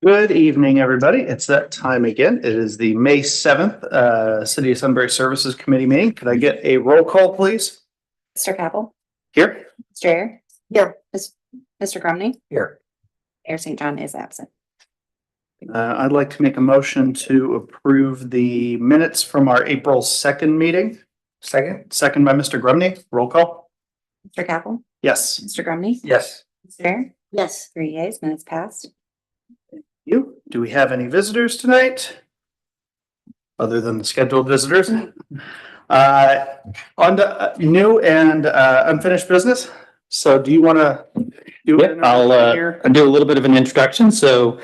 Good evening, everybody. It's that time again. It is the May 7th, City of Sunbury Services Committee meeting. Could I get a roll call, please? Mr. Capel. Here. Mr. Ayer. Here. Mr. Grumney. Here. Mayor St. John is absent. I'd like to make a motion to approve the minutes from our April 2nd meeting. Second by Mr. Grumney. Roll call. Mr. Capel. Yes. Mr. Grumney. Yes. Mr. Ayer. Yes. 3 yeas, minutes passed. Do we have any visitors tonight? Other than the scheduled visitors? On to new and unfinished business. So do you want to do it? Yep, I'll do a little bit of an introduction. So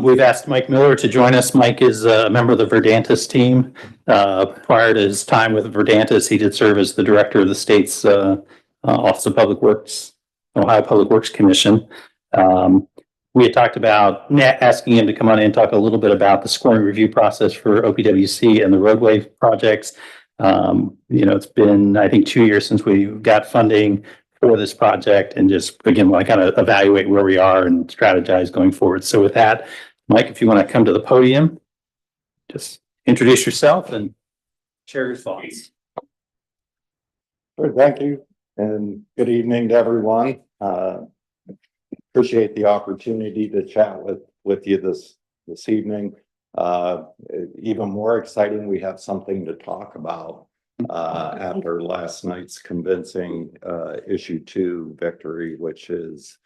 we've asked Mike Miller to join us. Mike is a member of the Verdantis team. Prior to his time with Verdantis, he did serve as the director of the state's Office of Public Works, Ohio Public Works Commission. We had talked about asking him to come on in and talk a little bit about the scoring review process for OPWC and the roadway projects. It's been, I think, 2 years since we got funding for this project, and just, again, want to kind of evaluate where we are and strategize going forward. So with that, Mike, if you want to come to the podium, just introduce yourself and share your thoughts. Sure, thank you, and good evening to everyone. Appreciate the opportunity to chat with you this evening. Even more exciting, we have something to talk about after last night's convincing issue 2 victory, which is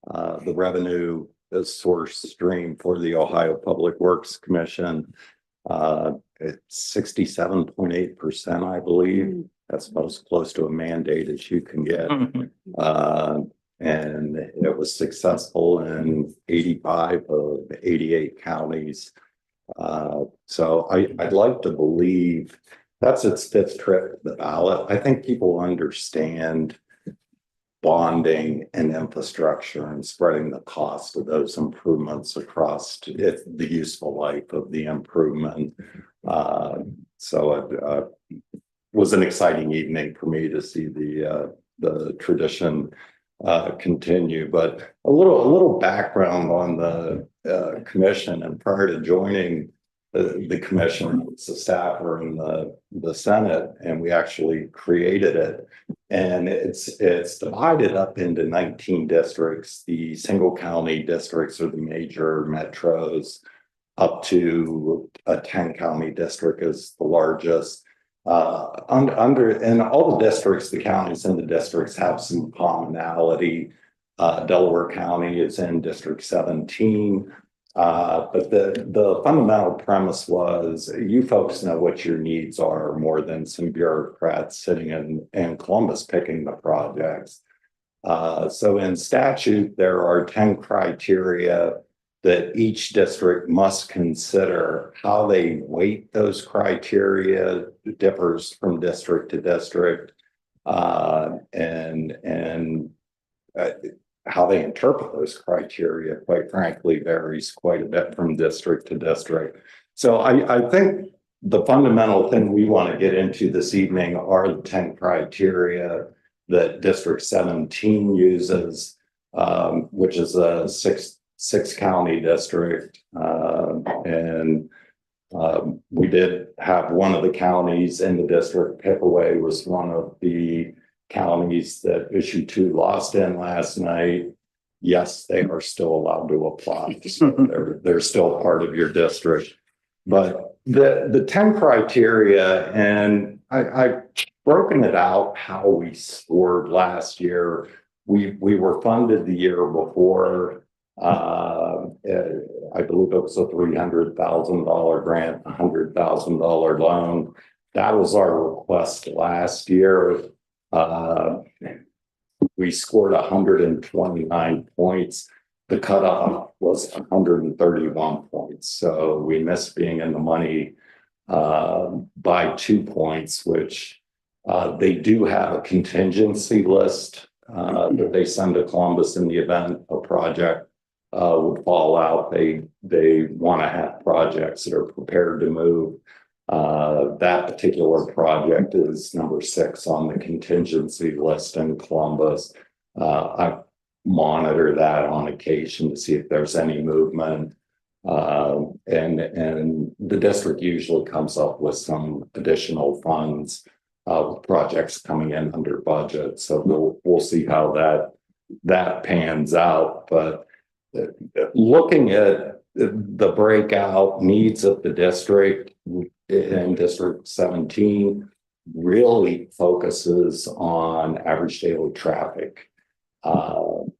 the revenue source stream for the Ohio Public Works Commission. It's 67.8%, I believe. That's most close to a mandate as you can get. And it was successful in 85 of 88 counties. So I'd like to believe that's its 5th trip to the ballot. I think people understand bonding and infrastructure and spreading the cost of those improvements across the useful life of the improvement. So it was an exciting evening for me to see the tradition continue. But a little background on the commission. And prior to joining the commission, it's a staffer in the Senate, and we actually created it. And it's divided up into 19 districts. The single county districts are the major metros, up to a 10 county district is the largest. In all the districts, the counties and the districts have some commonality. Delaware County is in District 17. But the fundamental premise was you folks know what your needs are more than some bureaucrats sitting in Columbus picking the projects. So in statute, there are 10 criteria that each district must consider. How they weight those criteria differs from district to district, and how they interpret those criteria, quite frankly, varies quite a bit from district to district. So I think the fundamental thing we want to get into this evening are the 10 criteria that District 17 uses, which is a six county district. And we did have one of the counties in the district, Pickaway was one of the counties that issue 2 lost in last night. Yes, they are still allowed to apply. So they're still part of your district. But the 10 criteria, and I've broken it out how we scored last year. We were funded the year before. I believe it was a $300,000 grant, $100,000 loan. That was our request last year. We scored 129 points. The cutoff was 131 points. So we missed being in the money by 2 points, which they do have a contingency list that they send to Columbus in the event a project would fall out. They want to have projects that are prepared to move. That particular project is number 6 on the contingency list in Columbus. I monitor that on occasion to see if there's any movement. And the district usually comes up with some additional funds, projects coming in under budget. So we'll see how that pans out. But looking at the breakout needs of the district in District 17 really focuses on average daily traffic.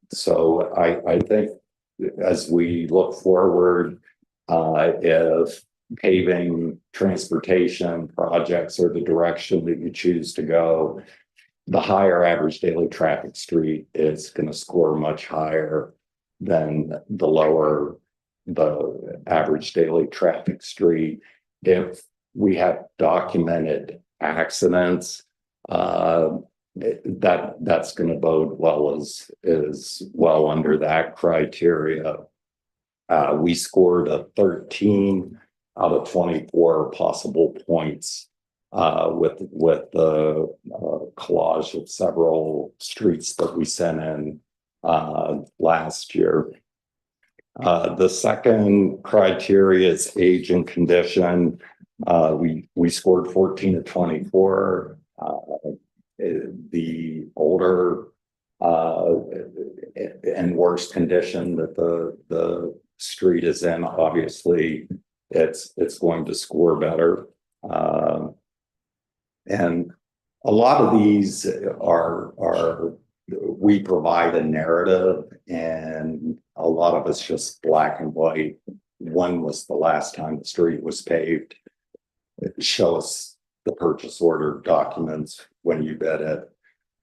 So I think as we look forward, if paving, transportation projects are the direction that you choose to go, the higher average daily traffic street is going to score much higher than the average daily traffic street. If we have documented accidents, that's going to bode well as well under that criteria. We scored a 13 out of 24 possible points with the collage of several streets that we sent in last year. The second criteria is age and condition. We scored 14 to 24. The older and worse condition that the street is in, obviously it's going to score better. And a lot of these are we provide a narrative, and a lot of it's just black and white. When was the last time the street was paved? It shows the purchase order documents when you bid it,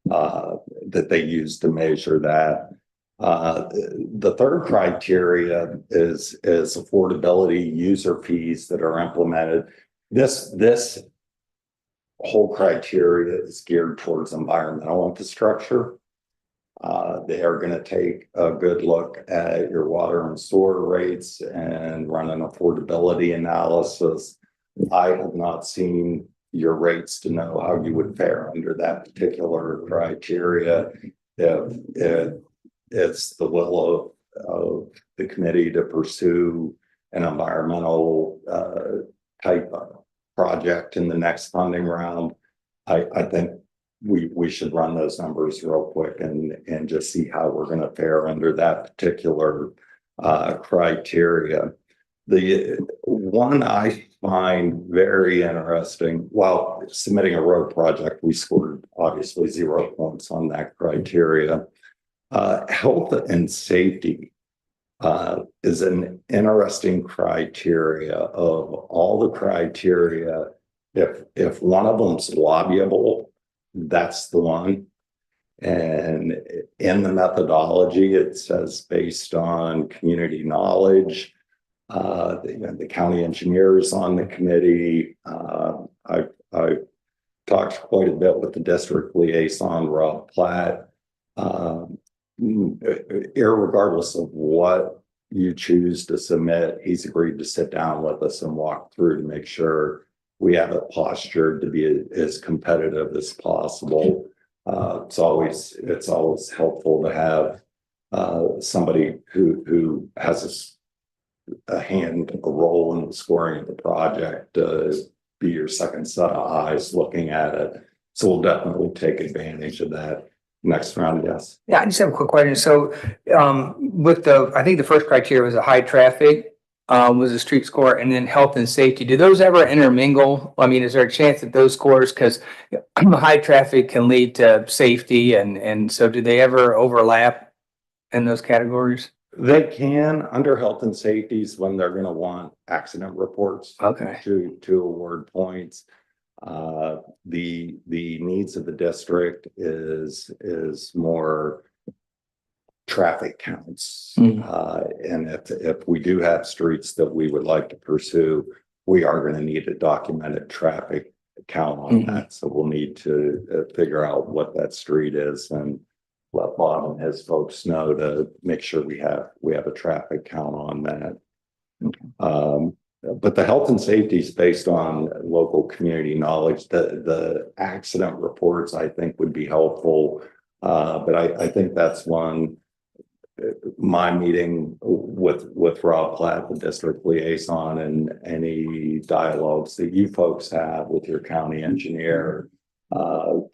that they use to measure that. The third criteria is affordability, user fees that are implemented. This whole criteria is geared towards environmental infrastructure. They are going to take a good look at your water and sewer rates and run an affordability analysis. I have not seen your rates to know how you would fare under that particular criteria. If it's the will of the committee to pursue an environmental type of project in the next funding round, I think we should run those numbers real quick and just see how we're going to fare under that particular criteria. The one I find very interesting, while submitting a road project, we scored obviously 0 points on that criteria. Health and safety is an interesting criteria. Of all the criteria, if one of them's lobbyable, that's the one. And in the methodology, it says based on community knowledge. The county engineers on the committee. I've talked quite a bit with the district liaison, Rob Platt. Irregardless of what you choose to submit, he's agreed to sit down with us and walk through to make sure we have it postured to be as competitive as possible. It's always helpful to have somebody who has a role in the scoring of the project, be your second set of eyes looking at it. So we'll definitely take advantage of that next round. Yes. Yeah, I just have a quick question. So with I think the first criteria was a high traffic, was a street score, and then health and safety. Do those ever intermingle? I mean, is there a chance that those scores, because high traffic can lead to safety, and so do they ever overlap in those categories? They can, under health and safety, when they're going to want accident reports Okay. to award points. The needs of the district is more traffic counts. And if we do have streets that we would like to pursue, we are going to need a documented traffic count on that. So we'll need to figure out what that street is and let Bob and his folks know to make sure we have a traffic count on that. But the health and safety is based on local community knowledge. The accident reports, I think, would be helpful. But I think that's one my meeting with Rob Platt, the district liaison, and any dialogues that you folks have with your county engineer,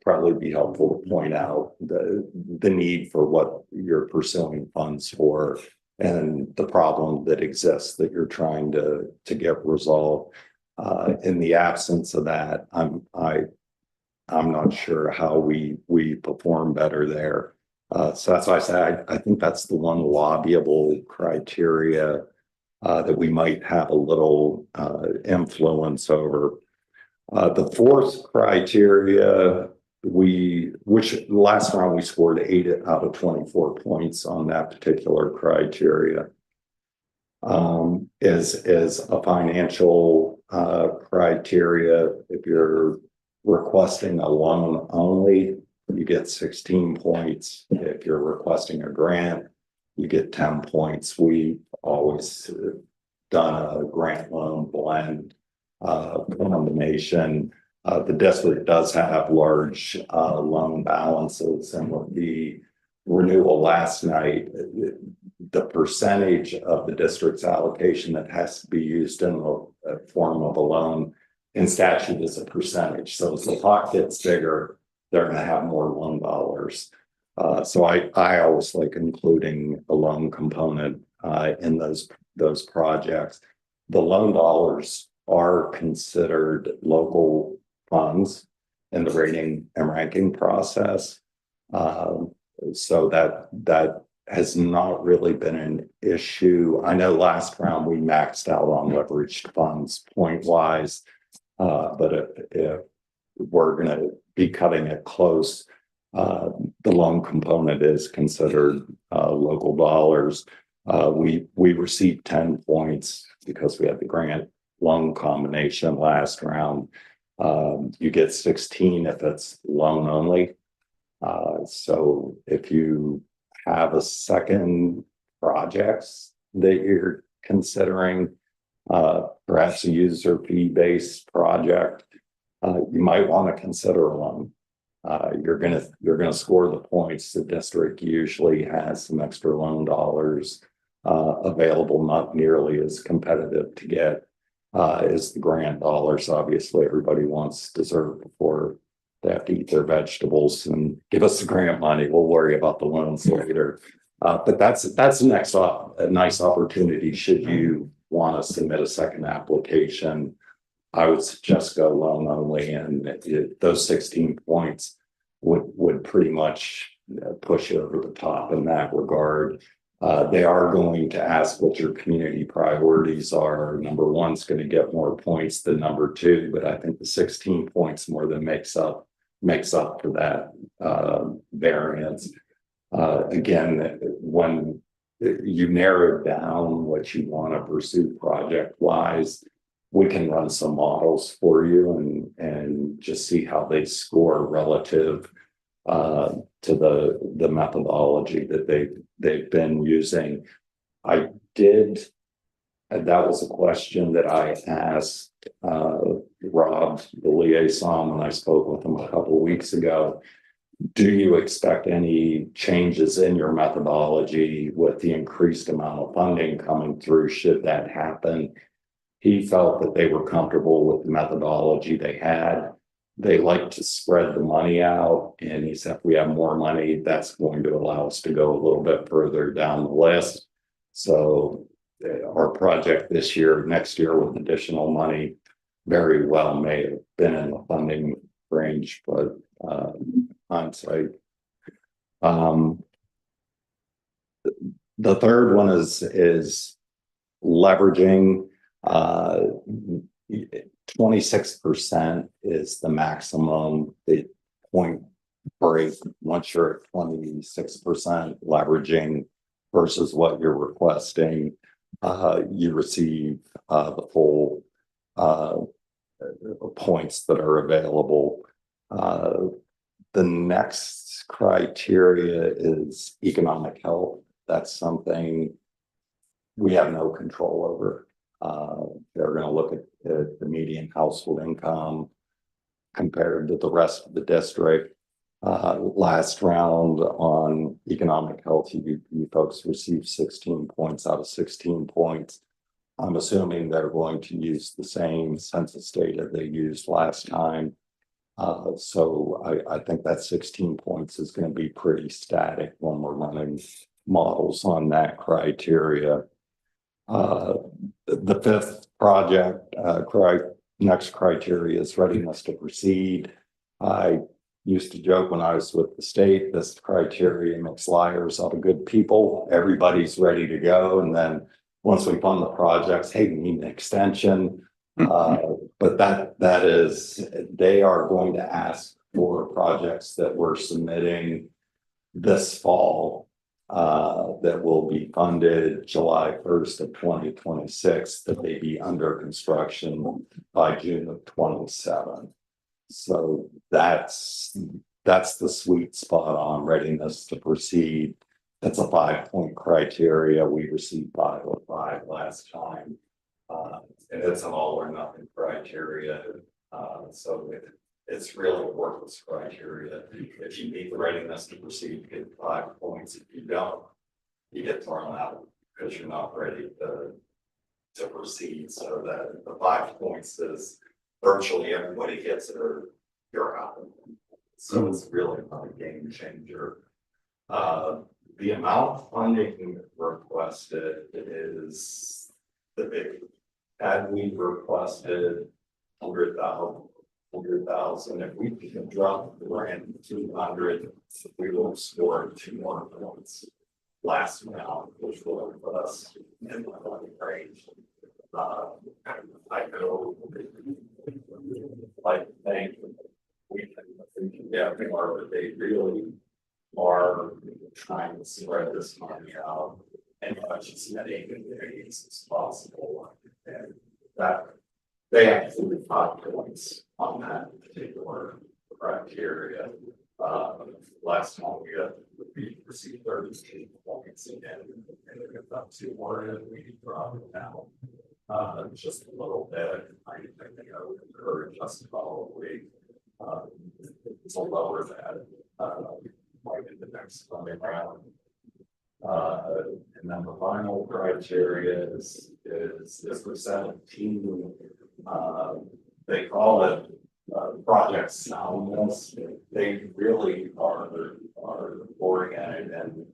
probably be helpful to point out the need for what you're pursuing funds for and the problem that exists that you're trying to get resolved. In the absence of that, I'm not sure how we perform better there. So that's why I say I think that's the one lobbyable criteria that we might have a little influence over. The fourth criteria, which last round we scored 8 out of 24 points on that particular criteria, is a financial criteria. If you're requesting a loan only, you get 16 points. If you're requesting a grant, you get 10 points. We've always done a grant loan blend combination. The district does have large loan balances, and with the renewal last night, the percentage of the district's allocation that has to be used in the form of a loan in statute is a percentage. So as the pot gets bigger, they're going to have more loan dollars. So I always like including a loan component in those projects. The loan dollars are considered local funds in the rating and ranking process. So that has not really been an issue. I know last round we maxed out on leveraged funds point wise, but if we're going to be cutting it close, the loan component is considered local dollars. We received 10 points because we had the grant loan combination last round. You get 16 if it's loan only. So if you have a second projects that you're considering, perhaps a user fee-based project, you might want to consider a loan. You're gonna score the points. The district usually has some extra loan dollars available, not nearly as competitive to get as the grant dollars. Obviously, everybody wants dessert before they have to eat their vegetables, and give us the grant money. We'll worry about the loans later. But that's a nice opportunity. Should you want to submit a second application, I would suggest go loan only, and those 16 points would pretty much push you over the top in that regard. They are going to ask what your community priorities are. Number one's going to get more points than number two, but I think the 16 points more than makes up for that variance. Again, when you narrow down what you want to pursue project wise, we can run some models for you and just see how they score relative to the methodology that they've been using. That was a question that I asked Rob, the liaison, when I spoke with him a couple of weeks ago. Do you expect any changes in your methodology with the increased amount of funding coming through? Should that happen? He felt that they were comfortable with the methodology they had. They like to spread the money out, and he said if we have more money, that's going to allow us to go a little bit further down the list. So our project this year, next year with additional money, very well may have been in the funding range, but hindsight. The third one is leveraging. 26% is the maximum. The point break once you're at 26% leveraging versus what you're requesting, you receive the full points that are available. The next criteria is economic health. That's something we have no control over. They're going to look at the median household income compared to the rest of the district. Last round on economic health, you folks received 16 points out of 16 points. I'm assuming they're going to use the same census data they used last time. So I think that 16 points is going to be pretty static when we're running models on that criteria. The fifth project, next criteria is readiness to proceed. I used to joke when I was with the state, this criteria makes liars out of good people. Everybody's ready to go. And then once we fund the projects, hey, we need an extension. But that is, they are going to ask for projects that we're submitting this fall that will be funded July 1st of 2026, that they be under construction by June of 27. So that's the sweet spot on readiness to proceed. That's a 5-point criteria. We received 5 or 5 last time. And it's an all or nothing criteria. So it's really a worthless criteria. If you meet the readiness to proceed, you get 5 points. If you don't, you get thrown out because you're not ready to proceed. So that the 5 points is virtually everybody gets it or you're out. So it's really not a game changer. The amount of funding requested is the big. Had we requested 100,000, if we can drop the grant 200, we will score 2 more points last round, which will put us in the money range. I know, like, thank we can get more, but they really are trying to spread this money out and much as many communities as possible. And that they have 5 points on that particular criteria. Last time we received 32 points again, and we got up 2 more, and we dropped it now. Just a little bit. I think I would encourage us to probably to lower that right in the next funding round. And then the final criteria is for 17. They call it project soundness. They really are oriented and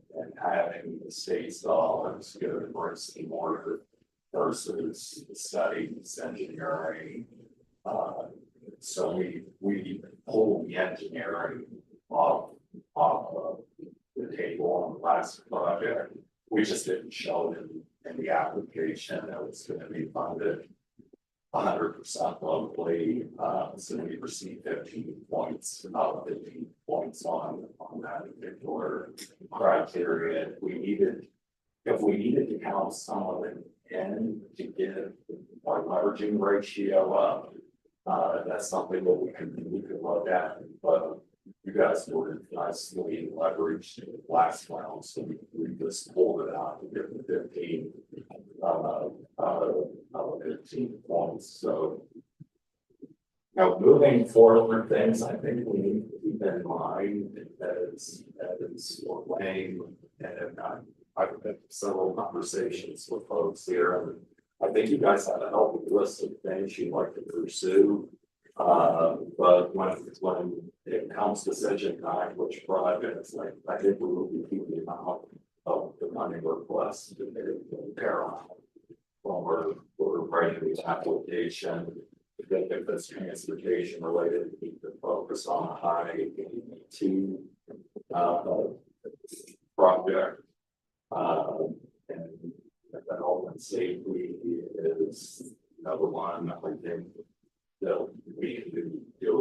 having the state's dollars go to bricks and mortar versus studies, engineering. So we pull the engineering off of the table on the last project. We just didn't show it in the application that was going to be funded 100% locally. So we received 15 points out of 15 points on that particular criteria. If we needed to count some of it in to get our leveraging ratio up, that's something that we could look at. But you guys were nicely leveraged last round, so we just pulled it out to get the 15 15 points. So now moving forward, things I think we need to keep in mind as we're playing, and I've had several conversations with folks here, and I think you guys have a healthy list of things you'd like to pursue. But when it comes to decision time, which projects, like I think we will be keeping out of the money requests to paramount when we're writing this application. If it's transportation related, we need to focus on a high T project. And health and safety is another one I think that we can do a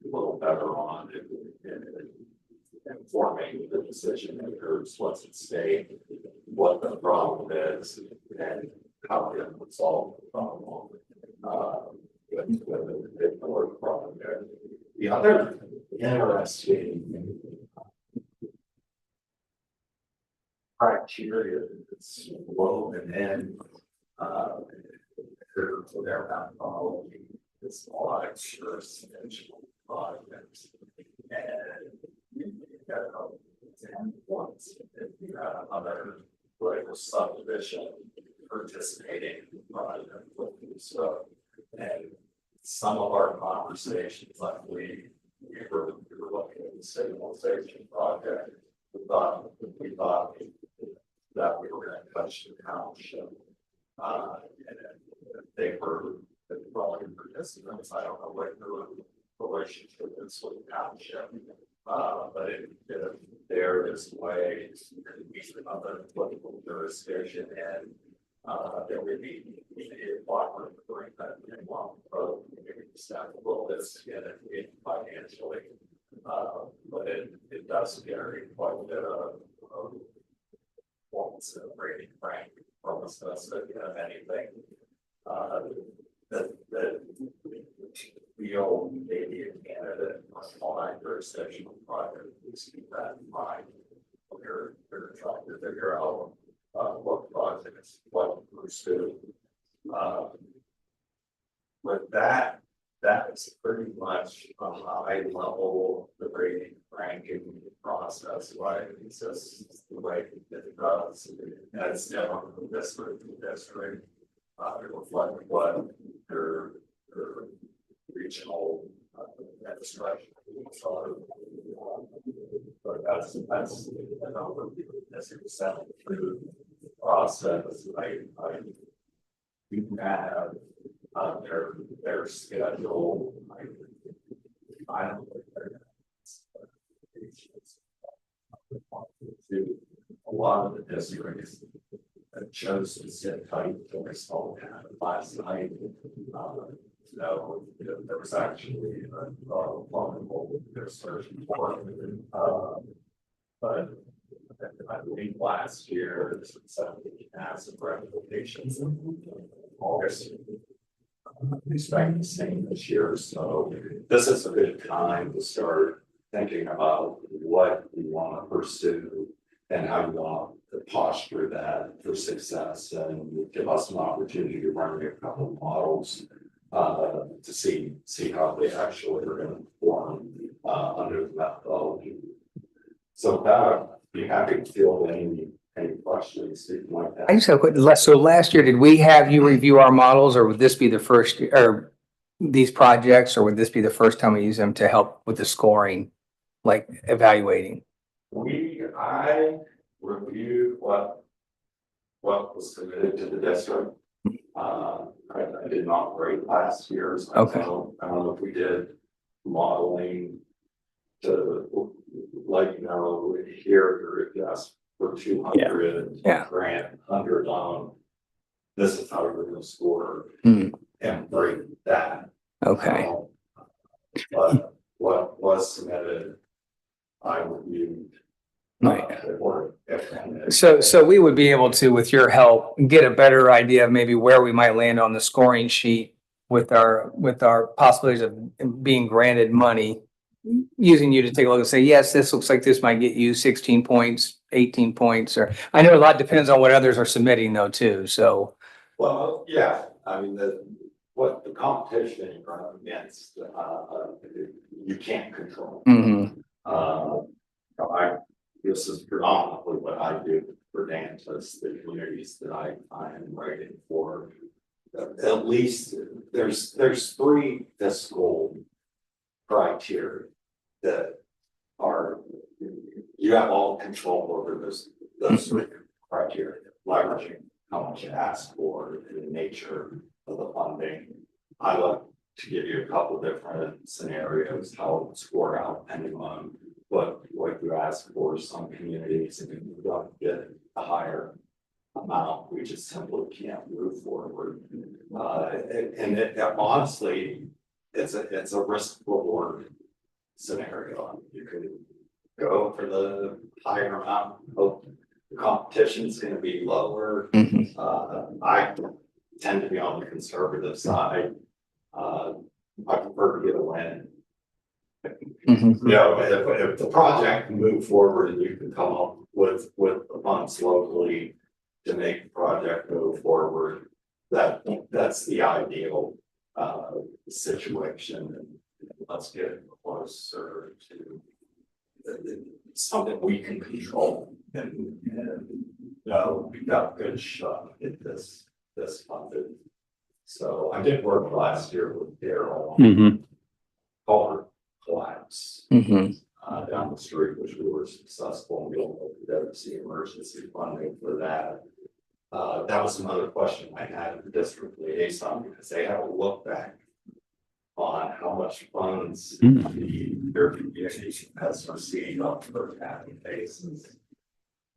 little better on in informing the decision makers what's at stake, what the problem is, and how we can solve the problem. With the work project. The other interesting criteria that's woven in for their methodology is a lot of jurisdictional projects. And once, you have another political subdivision participating in the project with you. So, and some of our conversations, like we were looking at the stabilization project, we thought that we were going to touch the township. And they were probably participants. I don't know what the relationship is with the township. But if there is ways to meet another political jurisdiction and there would be a blocker to bring that in long road, maybe staff will this get it financially. But it does carry quite a bit of performance and rating rank from us that you have anything that feel maybe a candidate on a jurisdictional project, please keep that in mind. We're trying to figure out what projects, what to pursue. But that is pretty much a high level the rating ranking process, right? It's just the way it does. And it's different from district to district. It reflects what their regional administration are. But that's through the process. You have their schedule. I don't think a lot of the districts that chose to sit tight till they saw what happened last night. So there was actually a vulnerable search for but I believe last year there was 70 massive recommendations in August. Expect the same this year. So this is a good time to start thinking about what you want to pursue and how you want to posture that for success, and give us an opportunity to run a couple of models to see how they actually are going to perform under the methodology. So I'd be happy to field any questions like that. I just have a quick, so last year, did we have you review our models, or would this be the first, or these projects, or would this be the first time we use them to help with the scoring, like evaluating? I reviewed what was submitted to the district. I did not grade last year. So Okay. I don't know if we did modeling to here you're asked for 200 grant 100 on. This is how we're going to score and break that. Okay. But what was submitted, I reviewed. Right. So we would be able to, with your help, get a better idea of maybe where we might land on the scoring sheet with our possibilities of being granted money, using you to take a look and say, yes, this looks like this might get you 16 points, 18 points, or I know a lot depends on what others are submitting though too. So. Well, yeah, I mean, what the competition you run against, you can't control. This is predominantly what I do for Dantas, the communities that I am writing for. At least there's 3 fiscal criteria that are, you have all control over those 3 criteria, leveraging how much you ask for, the nature of the funding. I like to give you a couple different scenarios, how it would score out depending on what you ask for. Some communities, and you don't get a higher amount, we just simply can't move forward. And honestly, it's a risk reward scenario. You could go for the higher amount, hope the competition is going to be lower. I tend to be on the conservative side. I prefer to get a win. You know, if the project can move forward and you can come up with the funds locally to make the project move forward, that's the ideal situation. And let's get closer to something we can control we've got a good shot at this funded. So I did work last year with Daryl on culvert collapse down the street, which we were successful in getting the emergency funding for that. That was another question I had of the district liaison, because they have a look back on how much funds their community has received on per capita basis.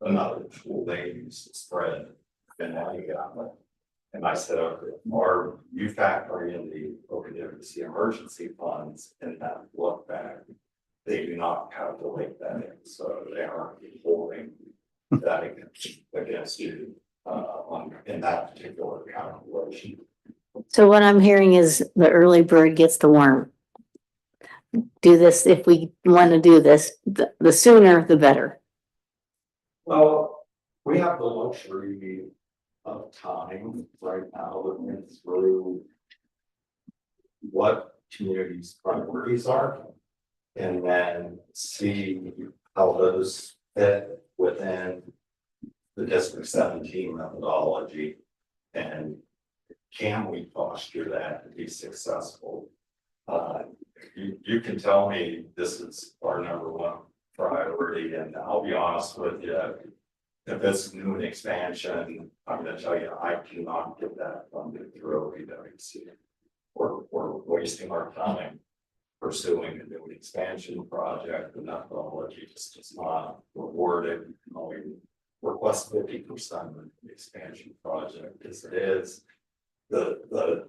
Another tool they use to spread and I said, okay, are you factoring in the emergency funds in that look back? They do not calculate that in, so they aren't holding that against you in that particular calculation. So what I'm hearing is the early bird gets the worm. Do this, if we want to do this, the sooner the better. Well, we have the luxury of time right now looking through what communities' priorities are and then see how those fit within the District 17 methodology, and can we foster that to be successful? You can tell me this is our number one priority, and I'll be honest with you, if it's new and expansion, I'm going to tell you I cannot get that funded through PWC. We're wasting our time pursuing a new expansion project. The methodology just does not reward it. We request 50% of the expansion project as it is. The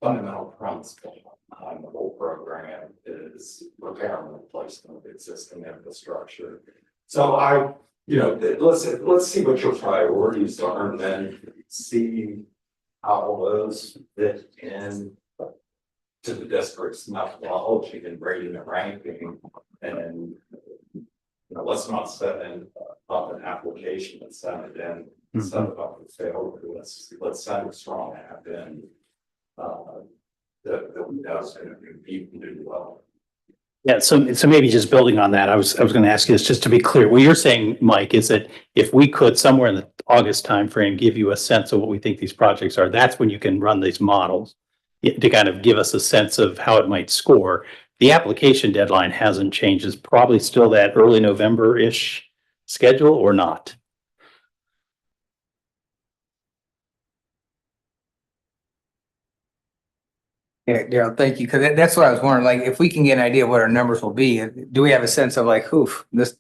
fundamental premise behind the whole program is repair and replacement of existing infrastructure. So let's see what your priorities are, and then see how those fit in to the district's methodology and grading and ranking. And let's not set up an application and send it in, set it up and fail. Let's send a strong app in that we know is going to compete and do well. Yeah, so maybe just building on that, I was going to ask you this, just to be clear. What you're saying, Mike, is that if we could somewhere in the August timeframe give you a sense of what we think these projects are, that's when you can run these models to kind of give us a sense of how it might score. The application deadline hasn't changed. It's probably still that early November-ish schedule, or not? Yeah, Daryl, thank you. Cause that's what I was wondering, like, if we can get an idea of what our numbers will be, do we have a sense of like, this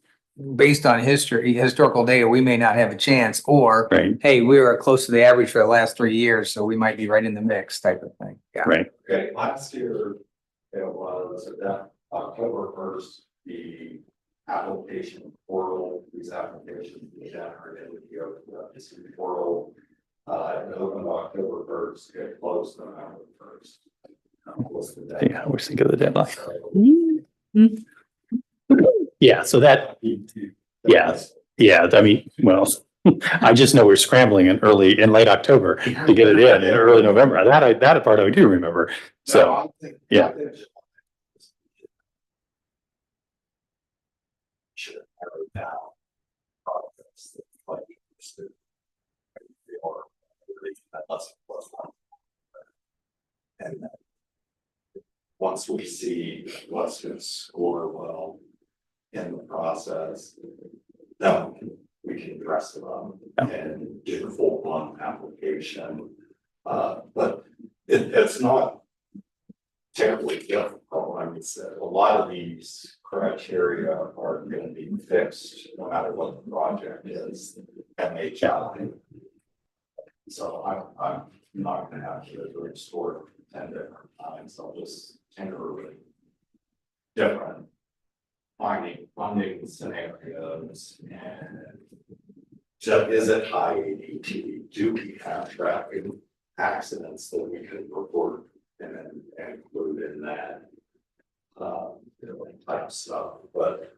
based on historical data, we may not have a chance, or, Right. hey, we were close to the average for the last 3 years, so we might be right in the mix type of thing. Yeah. Right. Okay, last year, it was that October 1st, the application portal, these applications were generated with the portal. It opened October 1st, it closed November 1st. Yeah, I always think of the deadline. Yeah, so that, yeah, I mean, well, I just know we're scrambling in late October to get it in early November. That part I do remember. So, yeah. Should have narrowed down projects that like and then once we see what's going to score well in the process, then we can address it and do the full blown application. But it's not terribly difficult. I mean, a lot of these criteria are going to be fixed no matter what the project is, MHI. So I'm not going to have to restore 10 different times. I'll just temporarily different funding scenarios. And just, is it high ADT? Do we have traffic accidents that we could report and include in that type of stuff? But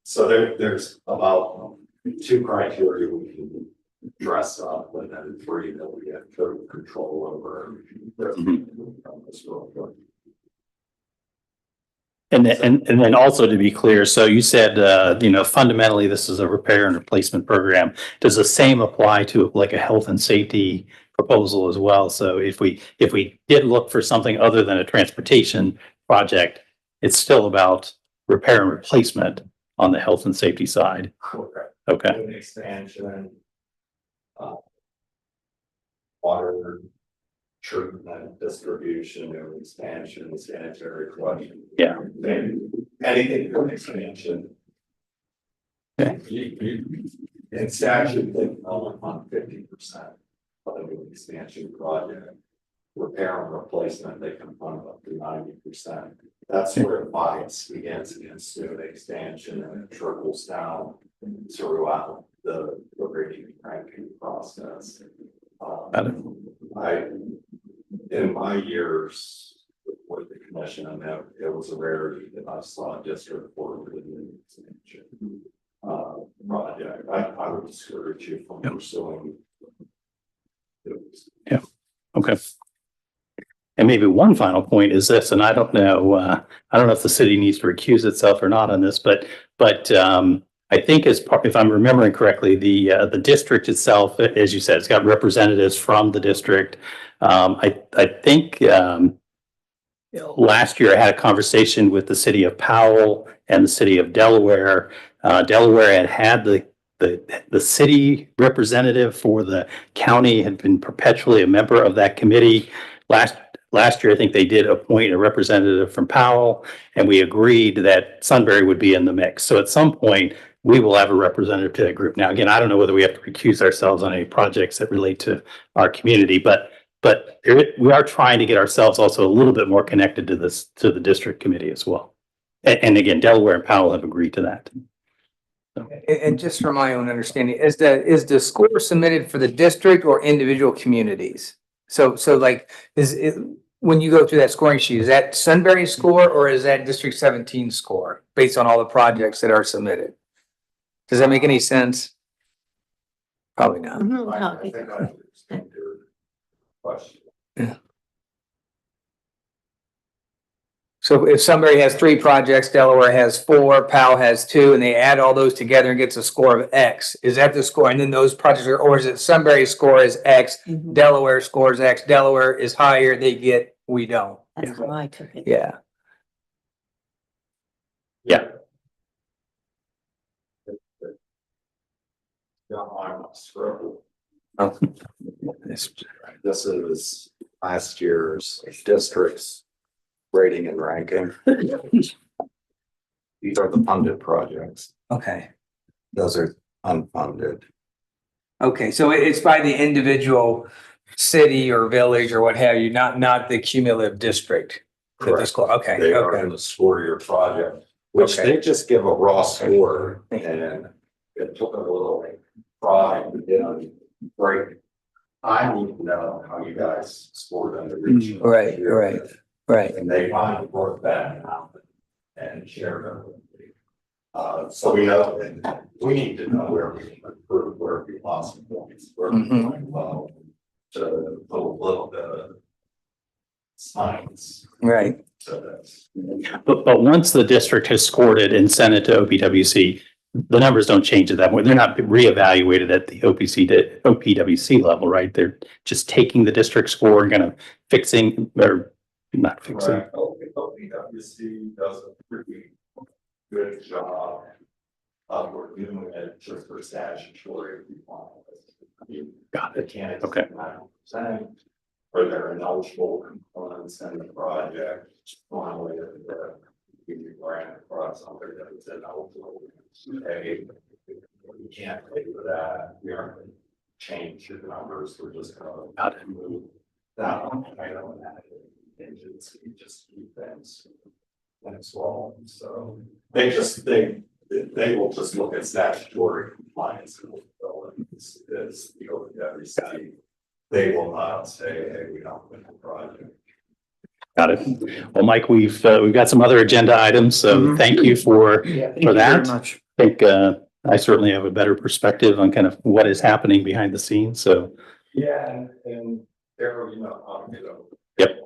so there's about 2 criteria we can dress up, and then 3 that we have total control over. And then also to be clear, so you said, fundamentally, this is a repair and replacement program. Does the same apply to like a health and safety proposal as well? So if we did look for something other than a transportation project, it's still about repair and replacement on the health and safety side. Okay. An expansion. Water treatment, distribution, or expansion, sanitary flushing. Yeah. Anything for expansion. Okay. In statute, they only fund 50% of an expansion project. Repair and replacement, they can fund up to 90%. That's where the bias begins against doing expansion, and it trickles down throughout the rating and ranking process. In my years with the commission, I know it was a rarity that I saw a district board with an expansion project. I would discourage you from pursuing. Yeah. Okay. And maybe one final point is this, and I don't know if the city needs to recuse itself or not on this, but I think as part, if I'm remembering correctly, the district itself, as you said, it's got representatives from the district. I think last year I had a conversation with the city of Powell and the city of Delaware. Delaware had the city representative for the county had been perpetually a member of that committee. Last year, I think they did appoint a representative from Powell, and we agreed that Sunbury would be in the mix. So at some point, we will have a representative to that group. Now, again, I don't know whether we have to recuse ourselves on any projects that relate to our community, but we are trying to get ourselves also a little bit more connected to the district committee as well. And again, Delaware and Powell have agreed to that. So. And just from my own understanding, is the score submitted for the district or individual communities? So like, is it, when you go through that scoring sheet, is that Sunbury score or is that District 17 score based on all the projects that are submitted? Does that make any sense? Probably not. I think I understand your question. Yeah. So if Sunbury has 3 projects, Delaware has 4, Powell has 2, and they add all those together and gets a score of X, is that the score? And then those projects are, or is it Sunbury's score is X, Delaware scores X, Delaware is higher, they get, we don't. That's how I took it. Yeah. Yeah. I'm scribble. Oh. This is last year's districts rating and ranking. These are the funded projects. Okay. Those are unfunded. Okay, so it's by the individual city or village or what have you, not the cumulative district. that the score- Okay, They are okay. in the score your project, which Okay. they just give a raw score, and it took a little pride in break. I need to know how you guys scored under each. Right. And they finally worked that out and shared it with me. So we know, that we need to know where we can improve, where we lost points, where we're doing well, to put a little bit of science Right. to this. But once the district has scored it and sent it to OPWC, the numbers don't change at that point. They're not reevaluated at the OPWC level, right? They're just taking the district score and kind of fixing or not fixing. Correct. OPWC does a pretty good job of reviewing it just for statutory requirements. Got The it. candidates. Okay. 9%, or they're ineligible components in the project. Finally, the grant across something that is ineligible. Hey, we can't pay for that. We aren't going to change the numbers. We're just going Got to move that one item and that contingency, just keep things. And it's wrong. So they will just look at statutory compliance and it's the OPWC. They will not say, hey, we don't win the project. Got it. Well, Mike, we've got some other agenda items, so thank you for Thank you very that. much. I think I certainly have a better perspective on kind of what is happening behind the scenes. So Yeah, and there, you know, Yep.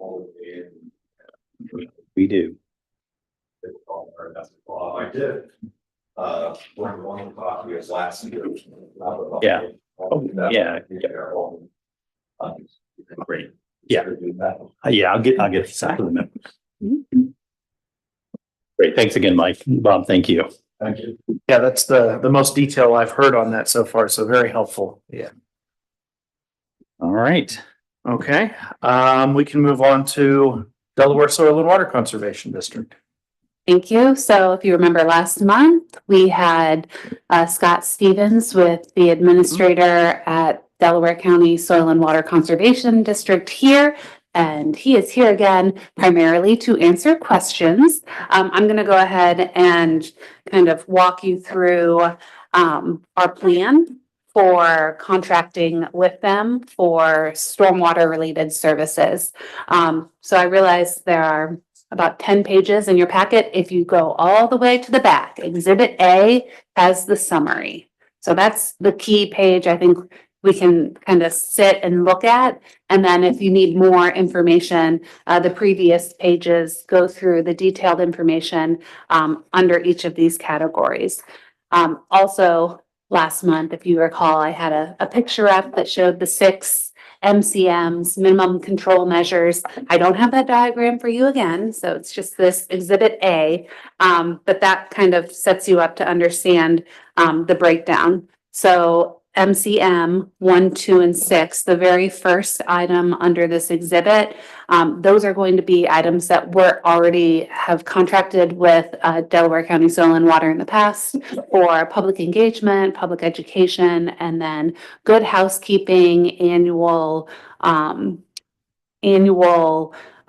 we do. I did. One of the copies last year. Yeah. Yeah. Great. Yeah. Yeah, I'll get this out of the members. Great. Thanks again, Mike. Bob, thank you. Thank you. Yeah, that's the most detail I've heard on that so far, so very helpful. Yeah. All right. Okay, we can move on to Delaware Soil and Water Conservation District. Thank you. So if you remember last month, we had Scott Stevens with the administrator at Delaware County Soil and Water Conservation District here. And he is here again primarily to answer questions. I'm going to go ahead and kind of walk you through our plan for contracting with them for stormwater related services. So I realize there are about 10 pages in your packet. If you go all the way to the back, Exhibit A has the summary. So that's the key page I think we can kind of sit and look at. And then if you need more information, the previous pages go through the detailed information under each of these categories. Also, last month, if you recall, I had a picture up that showed the 6 MCMs, minimum control measures. I don't have that diagram for you again, so it's just this Exhibit A, but that kind of sets you up to understand the breakdown. So MCM 1, 2, and 6, the very first item under this exhibit, those are going to be items that we're already have contracted with Delaware County Soil and Water in the past for public engagement, public education, and then good housekeeping, annual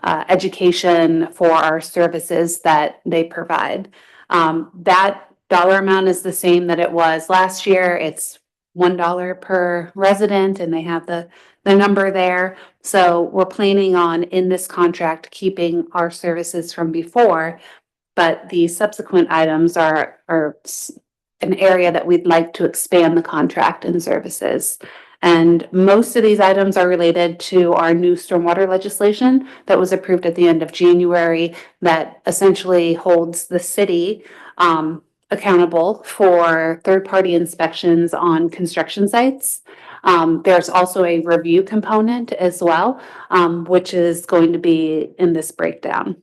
education for our services that they provide. That dollar amount is the same that it was last year. It's $1 per resident, and they have the number there. So we're planning on in this contract keeping our services from before, but the subsequent items are an area that we'd like to expand the contract and services. And most of these items are related to our new stormwater legislation that was approved at the end of January that essentially holds the city accountable for third-party inspections on construction sites. There's also a review component as well, which is going to be in this breakdown.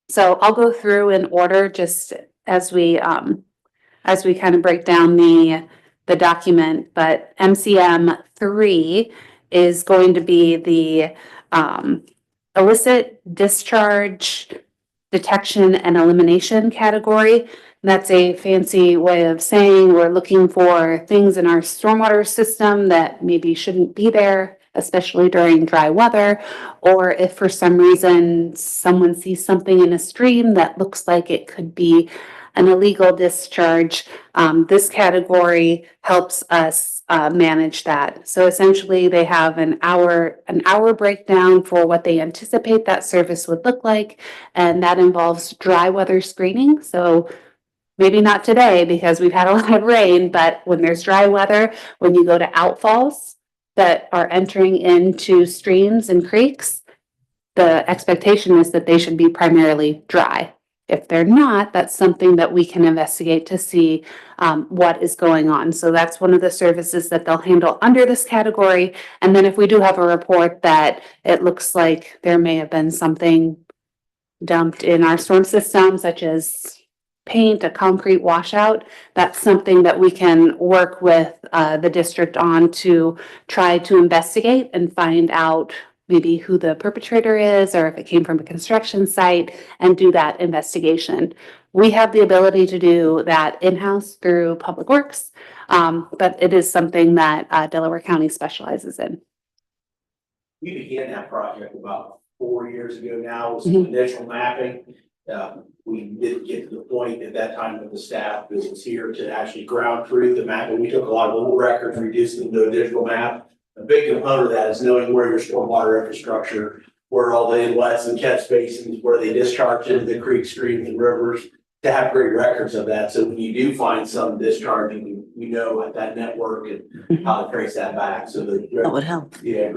So I'll go through in order just as we kind of break down the document, but MCM 3 is going to be the illicit discharge detection and elimination category. That's a fancy way of saying we're looking for things in our stormwater system that maybe shouldn't be there, especially during dry weather, or if for some reason someone sees something in a stream that looks like it could be an illegal discharge. This category helps us manage that. So essentially they have an hour breakdown for what they anticipate that service would look like, and that involves dry weather screening. So maybe not today because we've had a lot of rain, but when there's dry weather, when you go to outfalls that are entering into streams and creeks, the expectation is that they should be primarily dry. If they're not, that's something that we can investigate to see what is going on. So that's one of the services that they'll handle under this category. And then if we do have a report that it looks like there may have been something dumped in our storm system, such as paint, a concrete washout, that's something that we can work with the district on to try to investigate and find out maybe who the perpetrator is or if it came from a construction site and do that investigation. We have the ability to do that in-house through Public Works, but it is something that Delaware County specializes in. We began that project about 4 years ago now with some initial mapping. We didn't get to the point at that time with the staff that was here to actually ground truth the map. And we took a lot of old records, reduced them to a digital map. A big component of that is knowing where your stormwater infrastructure, where all the inlets and catch basins, where they discharge into the creeks, streams, and rivers, to have great records of that. So when you do find some discharging, we know at that network and how to trace that back. So That would help. yeah,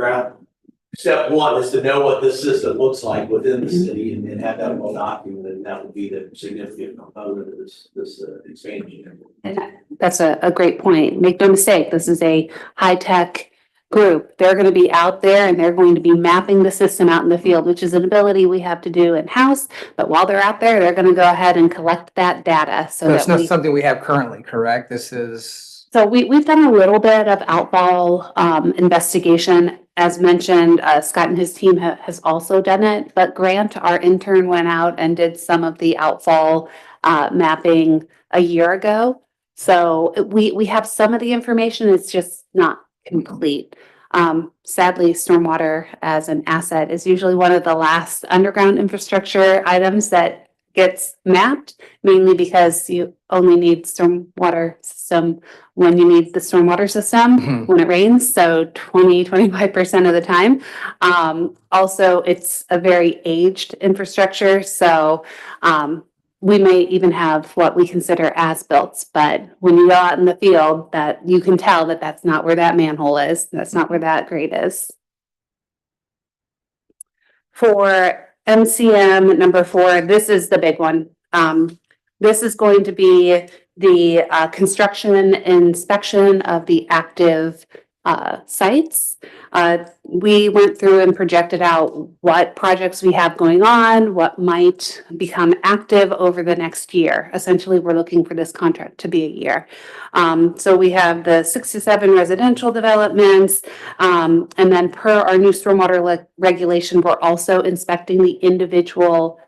step one is to know what this system looks like within the city and have that well documented, and that would be the significant component of this expansion. And that's a great point. Make no mistake, this is a high-tech group. They're going to be out there and they're going to be mapping the system out in the field, which is an ability we have to do in-house. But while they're out there, they're going to go ahead and collect that data so So it's that not we. something we have currently, correct? This is, So we've done a little bit of outfall investigation. As mentioned, Scott and his team has also done it, but Grant, our intern, went out and did some of the outfall mapping a year ago. So we have some of the information, it's just not complete. Sadly, stormwater as an asset is usually one of the last underground infrastructure items that gets mapped, mainly because you only need stormwater system when you need the stormwater system Mhm. when it rains, so 25% of the time. Also, it's a very aged infrastructure, so we may even have what we consider as-built, but when you go out in the field, that you can tell that that's not where that manhole is, that's not where that grate is. For MCM number 4, this is the big one. This is going to be the construction inspection of the active sites. We went through and projected out what projects we have going on, what might become active over the next year. Essentially, we're looking for this contract to be a year. So we have the 67 residential developments, and then per our new stormwater regulation, we're also inspecting the individual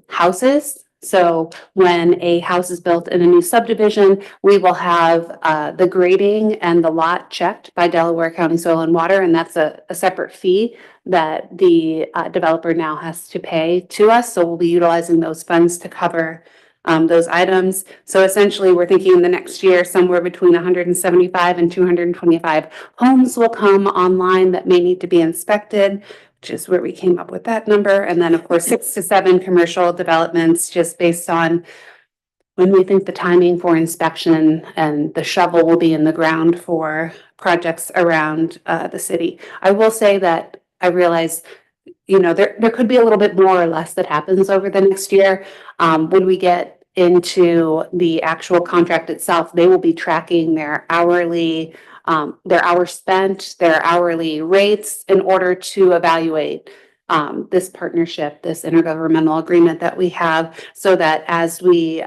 houses. So when a house is built in a new subdivision, we will have the grading and the lot checked by Delaware County Soil and Water, and that's a separate fee that the developer now has to pay to us. So we'll be utilizing those funds to cover those items. So essentially, we're thinking in the next year, somewhere between 175 and 225 homes will come online that may need to be inspected, which is where we came up with that number. And then, of course, 6 to 7 commercial developments, just based on when we think the timing for inspection and the shovel will be in the ground for projects around the city. I will say that I realize, there could be a little bit more or less that happens over the next year. When we get into the actual contract itself, they will be tracking their hourly their hours spent, their hourly rates in order to evaluate this partnership, this intergovernmental agreement that we have, so that as we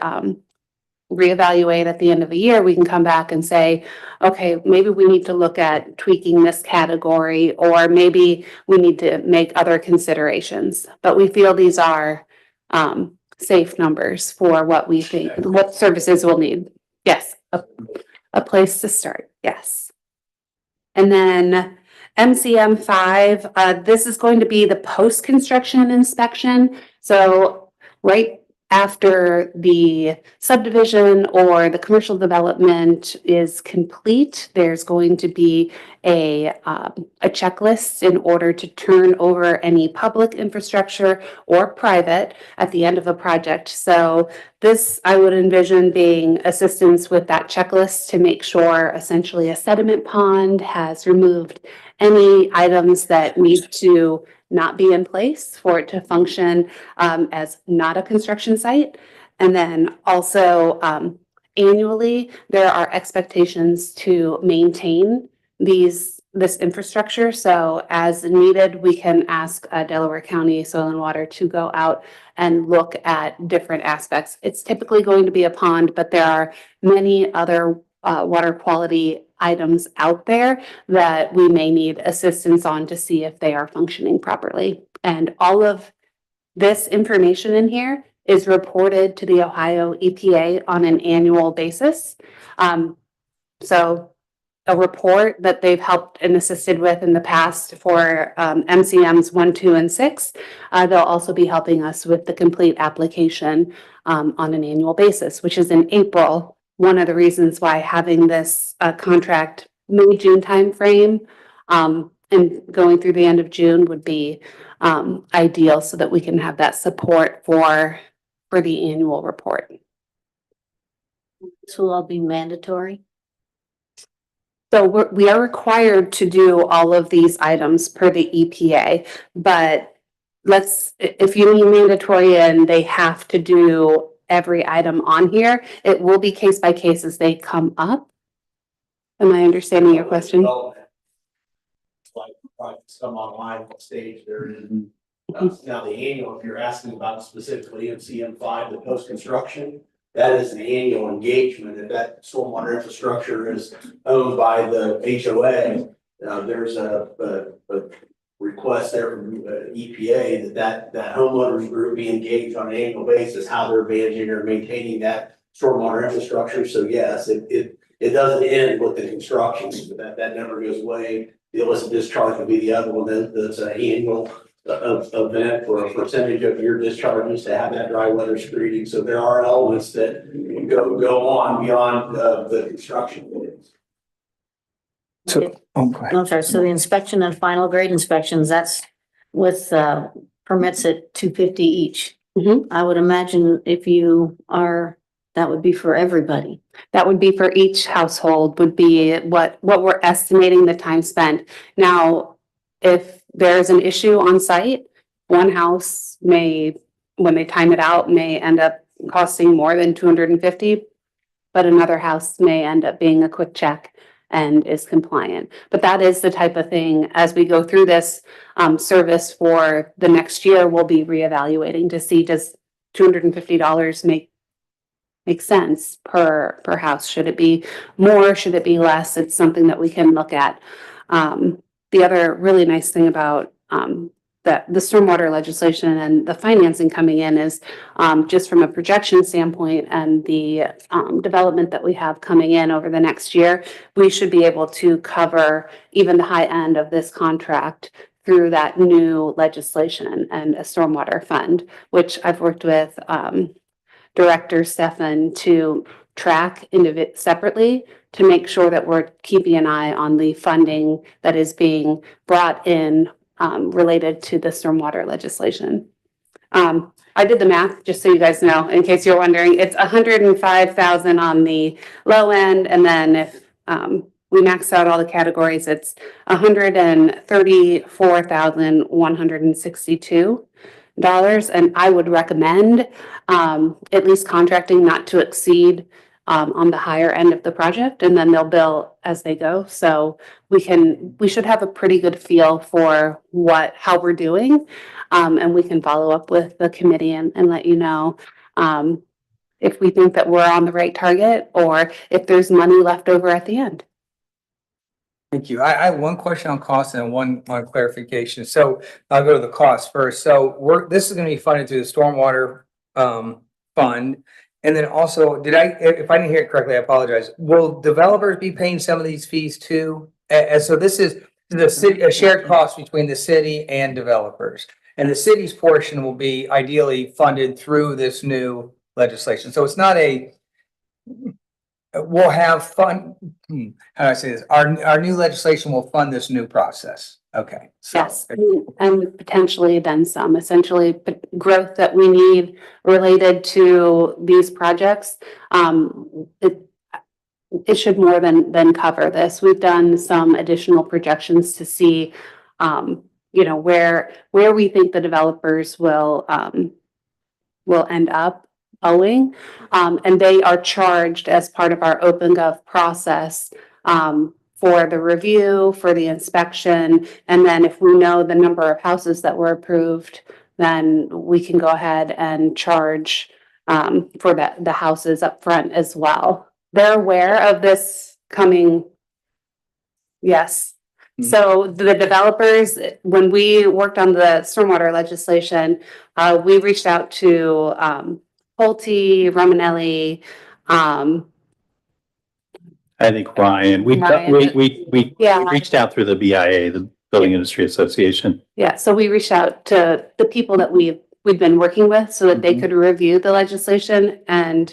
reevaluate at the end of the year, we can come back and say, okay, maybe we need to look at tweaking this category, or maybe we need to make other considerations. But we feel these are safe numbers for what we think, what services we'll need. Yes, a place to start, yes. And then MCM 5, this is going to be the post-construction inspection. So right after the subdivision or the commercial development is complete, there's going to be a checklist in order to turn over any public infrastructure or private at the end of a project. So this, I would envision being assistance with that checklist to make sure essentially a sediment pond has removed any items that need to not be in place for it to function as not a construction site. And then also annually, there are expectations to maintain this infrastructure. So as needed, we can ask Delaware County Soil and Water to go out and look at different aspects. It's typically going to be a pond, but there are many other water quality items out there that we may need assistance on to see if they are functioning properly. And all of this information in here is reported to the Ohio EPA on an annual basis. So a report that they've helped and assisted with in the past for MCMs 1, 2, and 6. They'll also be helping us with the complete application on an annual basis, which is in April. One of the reasons why having this contract May, June timeframe and going through the end of June would be ideal, so that we can have that support for the annual report. This will all be mandatory. So we are required to do all of these items per the EPA, but if you mean mandatory and they have to do every item on here, it will be case by case as they come up. Am I understanding your question? Development. Like projects come online, what stage they're in. Now, the annual, if you're asking about specifically MCM5, the post-construction, that is an annual engagement. If that stormwater infrastructure is owned by the HOA, there's a request there from EPA that homeowners group be engaged on an annual basis, how they're managing or maintaining that stormwater infrastructure. So yes, it doesn't end with the construction, but that never goes away. The illicit discharge would be the other one that's an annual event for a percentage of your discharges to have that dry weather screening. So there are elements that go on beyond the construction. So, go ahead. I'm sorry, so the inspection and final grade inspections, that's with permits at $250 each. Mhm. I would imagine that would be for everybody. That would be for each household, would be what we're estimating the time spent. Now, if there's an issue on site, one house may, when they time it out, may end up costing more than $250, but another house may end up being a quick check and is compliant. But that is the type of thing, as we go through this service for the next year, we'll be reevaluating to see, does $250 make sense per house? Should it be more? Should it be less? It's something that we can look at. The other really nice thing about the stormwater legislation and the financing coming in is just from a projection standpoint and the development that we have coming in over the next year, we should be able to cover even the high end of this contract through that new legislation and a stormwater fund, which I've worked with Director Stefan to track separately to make sure that we're keeping an eye on the funding that is being brought in related to the stormwater legislation. I did the math, just so you guys know, in case you're wondering, it's $105,000 on the low end, and then if we max out all the categories, it's $134,162. And I would recommend at least contracting not to exceed on the higher end of the project, and then they'll bill as they go. So we should have a pretty good feel for how we're doing. And we can follow up with the committee and let you know if we think that we're on the right target or if there's money left over at the end. Thank you. I have one question on cost and one clarification. So I'll go to the cost first. So this is going to be funded through the stormwater fund. And then also, if I didn't hear it correctly, I apologize. Will developers be paying some of these fees too? And so this is a shared cost between the city and developers. And the city's portion will be ideally funded through this new legislation. So it's not we'll have fun. How do I say this? Our new legislation will fund this new process. Okay. So, yes, and potentially then some, essentially growth that we need related to these projects. It should more than cover this. We've done some additional projections to see, where we think the developers will end up owing, and they are charged as part of our OpenGov process for the review, for the inspection, and then if we know the number of houses that were approved, then we can go ahead and charge for the houses up front as well. They're aware of this coming. Yes. So the developers, when we worked on the stormwater legislation, we reached out to Pulte, Romanelli, I think Ryan, we Yeah. reached out through the BIA, the Building Industry Association. Yeah, so we reached out to the people that we've been working with so that they could review the legislation, and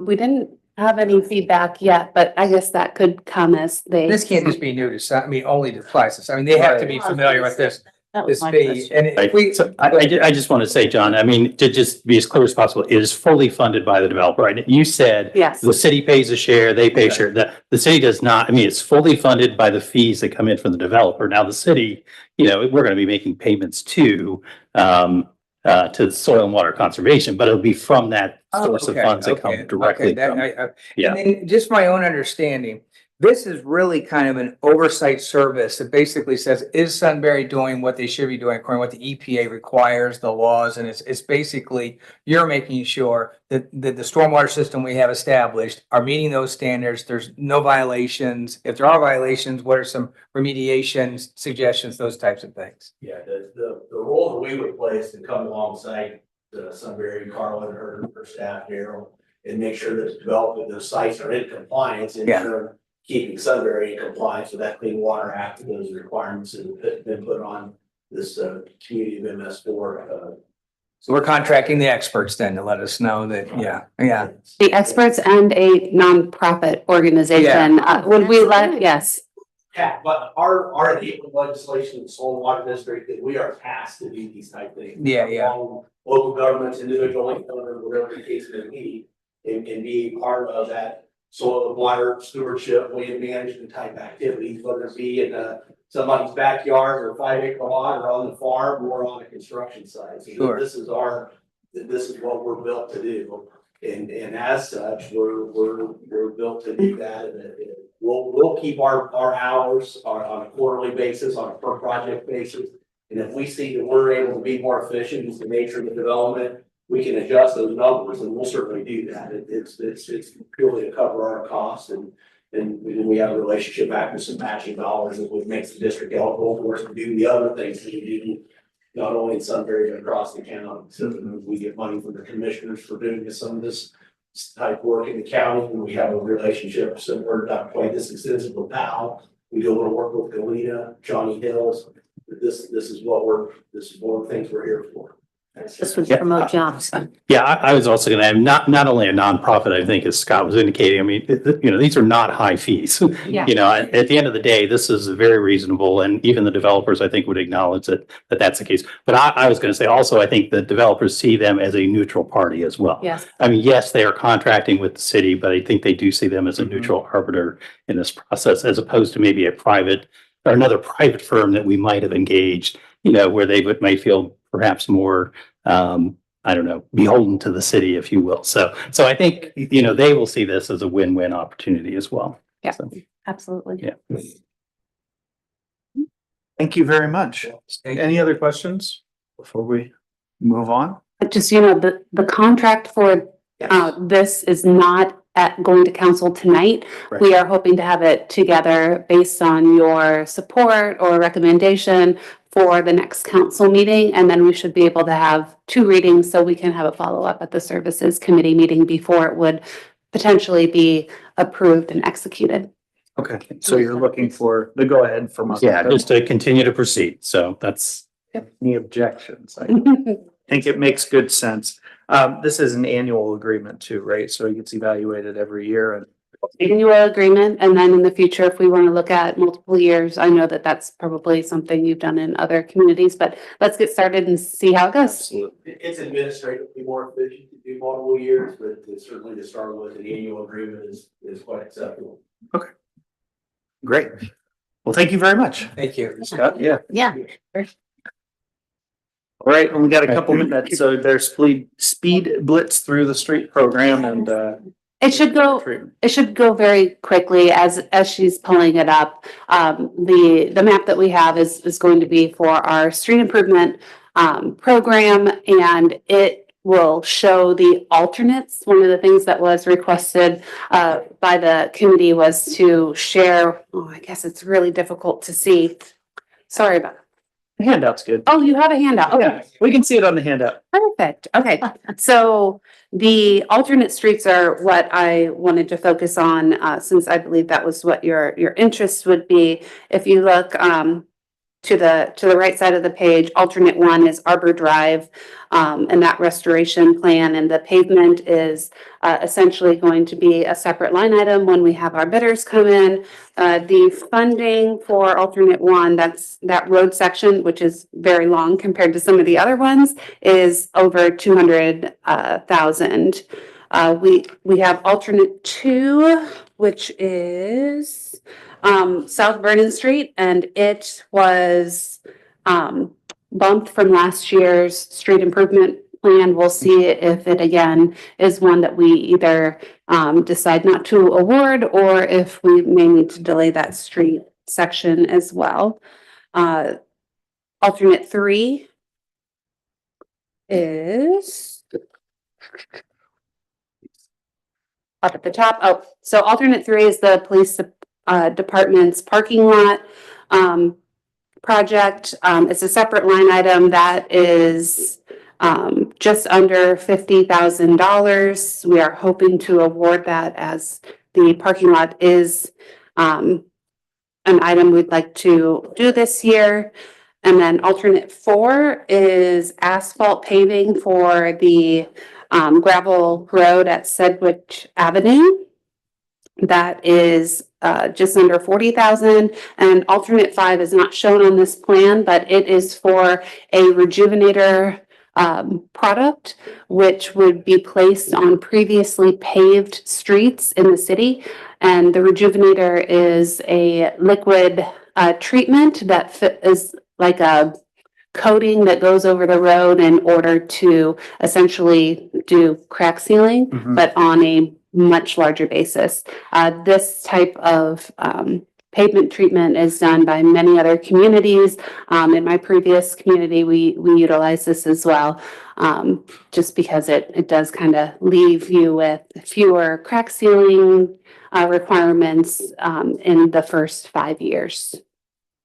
we didn't have any feedback yet, but I guess that could come as they. this can't just be new to, only to Placis. They have to be familiar with this. That was this my fee. question. And if Right. we, So I just want to say, John, I mean, to just be as clear as possible, it is fully funded by the developer, right? You said Yes. the city pays a share, they pay a share. The city does not, I mean, it's fully funded by the fees that come in from the developer. Now, the city, we're going to be making payments to the Soil and Water Conservation, but it'll be from that source of funds that come directly from. Yeah. And then just my own understanding, this is really kind of an oversight service. It basically says, is Sunbury doing what they should be doing according to what the EPA requires, the laws? And it's basically, you're making sure that the stormwater system we have established are meeting those standards. There's no violations. If there are violations, what are some remediation suggestions, those types of things? Yeah, the role that we would play is to come alongside Sunbury, Carlin, her staff, Daryl, and make sure that the development, the sites are in compliance and Yeah. sure keeping Sunbury in compliance with that Clean Water Act and those requirements that have been put on this community of MS4. So we're contracting the experts then to let us know that, yeah. The experts and a nonprofit organization, would we let, yes, Yeah, but our enabling legislation in the Soil and Water District, that we are tasked to do these type things. Yeah. Along Local governments, individual government, whatever the case may be, and be part of that soil and water stewardship, land management type activities, whether it be in somebody's backyard or 5 acre lot or on the farm or on a construction site. So Sure. this is what we're built to do. And as such, we're built to do that. And we'll keep our hours on a quarterly basis, on a per project basis. And if we see that we're able to be more efficient as the nature of the development, we can adjust those numbers, and we'll certainly do that. It's purely to cover our costs, and we have a relationship back with some matching dollars, which makes the district eligible for us to do the other things that we do, not only in Sunbury, but across the county. So we get money from the commissioners for doing some of this type work in the county, and we have a relationship similar to not quite this extensive with Powell. We do a little work with Galena, Johnny Hills. This is one of the things we're here for. This would promote jobs. Yeah, I was also going to have not only a nonprofit, I think, as Scott was indicating, I mean, these are not high fees. Yeah. At the end of the day, this is very reasonable, and even the developers, I think, would acknowledge that that's the case. But I was going to say also, I think the developers see them as a neutral party as well. yes. I mean, yes, they are contracting with the city, but I think they do see them as a neutral arbiter in this process, as opposed to maybe a private or another private firm that we might have engaged, where they might feel perhaps more, I don't know, beholden to the city, if you will. So I think, they will see this as a win-win opportunity as well. Yeah. So, Absolutely. yeah. Thank you very much. Any other questions before we move on? But just, the contract for this is not going to council tonight. Right. We are hoping to have it together based on your support or recommendation for the next council meeting. And then we should be able to have 2 readings so we can have a follow-up at the services committee meeting before it would potentially be approved and executed. Okay, so you're looking for the go-ahead from us. Yeah, just to continue to proceed. So that's, Any objections? I think it makes good sense. This is an annual agreement too, right? So it gets evaluated every year and. Annual agreement, and then in the future, if we want to look at multiple years, I know that that's probably something you've done in other communities, but let's get started and see how it goes. Absolutely. It's administratively more efficient to do multiple years, but certainly to start with, an annual agreement is quite acceptable. Great. Well, thank you very much. Thank you. Scott, yeah. Yeah. All right, and we got a couple minutes. So there's speed blitz through the street program and It should go treatment. It should go very quickly as she's pulling it up. The map that we have is going to be for our street improvement program, and it will show the alternates. One of the things that was requested by the committee was to share, I guess it's really difficult to see. Sorry about that. The handout's good. Oh, you have a handout. Okay. Yeah, we can see it on the handout. Perfect. Okay. So the alternate streets are what I wanted to focus on, since I believe that was what your interest would be. If you look, to the right side of the page, alternate one is Arbor Drive, and that restoration plan, and the pavement is essentially going to be a separate line item when we have our bidders come in. The funding for alternate one, that road section, which is very long compared to some of the other ones, is over 200,000. We have alternate two, which is South Vernon Street, and it was bumped from last year's street improvement plan. We'll see if it again is one that we either decide not to award, or if we may need to delay that street section as well. Alternate three is up at the top. Oh, so alternate three is the police department's parking lot project. It's a separate line item that is just under $50,000. We are hoping to award that, as the parking lot is an item we'd like to do this year. And then alternate four is asphalt paving for the gravel road at Sedgwick Avenue. That is just under 40,000. And alternate five is not shown on this plan, but it is for a rejuvenator product, which would be placed on previously paved streets in the city. And the rejuvenator is a liquid treatment that is like a coating that goes over the road in order to essentially do crack sealing, but on a much larger basis. This type of pavement treatment is done by many other communities. In my previous community, we utilize this as well, just because it does kind of leave you with fewer crack sealing requirements in the first 5 years.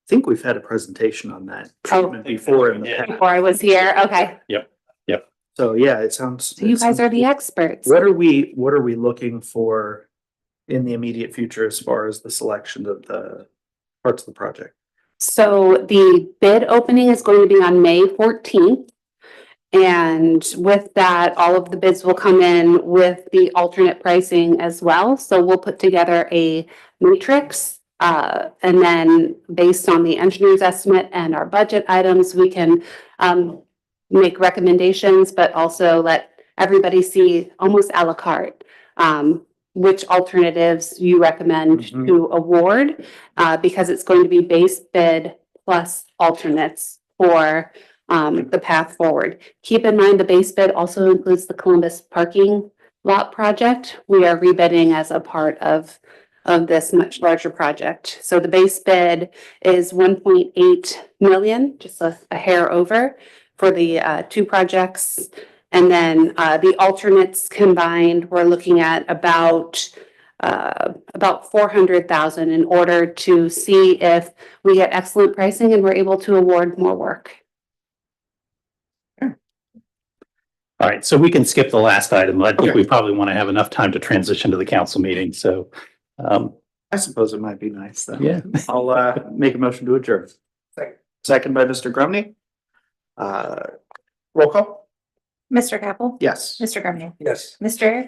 I think we've had a presentation on that treatment before in the past. Before I was here, okay. So yeah, it sounds. So you guys are the experts. What are we looking for in the immediate future as far as the selection of the parts of the project? So the bid opening is going to be on May 14th. And with that, all of the bids will come in with the alternate pricing as well. So we'll put together a matrix. And then based on the engineer's estimate and our budget items, we can make recommendations, but also let everybody see almost a la carte which alternatives you recommend to award, because it's going to be base bid plus alternates for the path forward. Keep in mind, the base bid also includes the Columbus parking lot project. We are rebidding as a part of this much larger project. So the base bid is 1.8 million, just a hair over for the two projects. And then the alternates combined, we're looking at about 400,000 in order to see if we get excellent pricing and we're able to award more work. All right, so we can skip the last item. I think we probably want to have enough time to transition to the council meeting, so. I suppose it might be nice then. Yeah. I'll make a motion to adjourn. Second by Mr. Grumney. Roll call? Mr. Capel? Yes. Mr. Grumney? Yes. Mr. Ayers?